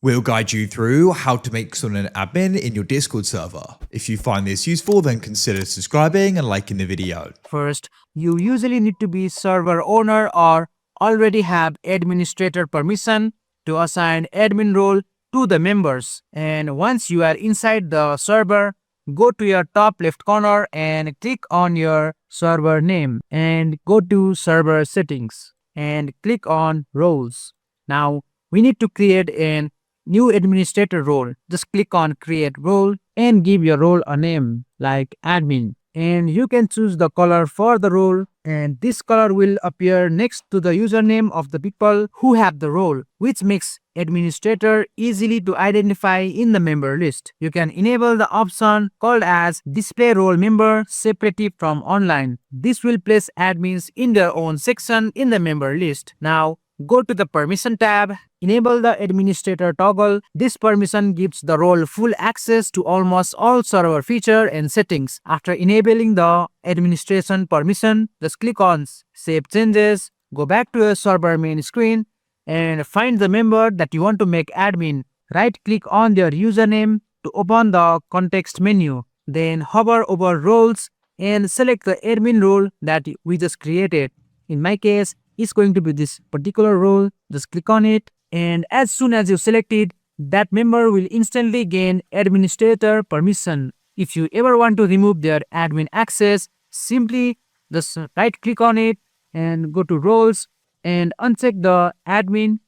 We'll guide you through how to make someone an admin in your Discord server. If you find this useful, then consider subscribing and liking the video. First, you usually need to be server owner or already have administrator permission to assign admin role to the members. And once you are inside the server, go to your top left corner and click on your server name and go to server settings and click on roles. Now, we need to create a new administrator role. Just click on create role and give your role a name like admin. And you can choose the color for the role, and this color will appear next to the username of the people who have the role, which makes administrator easily to identify in the member list. You can enable the option called as display role member separately from online. This will place admins in their own section in the member list. Now go to the permission tab, enable the administrator toggle. This permission gives the role full access to almost all server feature and settings. After enabling the administration permission, just click on Save Changes, go back to your server main screen and find the member that you want to make admin. Right click on their username to open the context menu. Then hover over roles and select the admin role that we just created. In my case, it's going to be this particular role. Just click on it, and as soon as you select it, that member will instantly gain administrator permission. If you ever want to remove their admin access, simply just right click on it and go to roles and uncheck the admin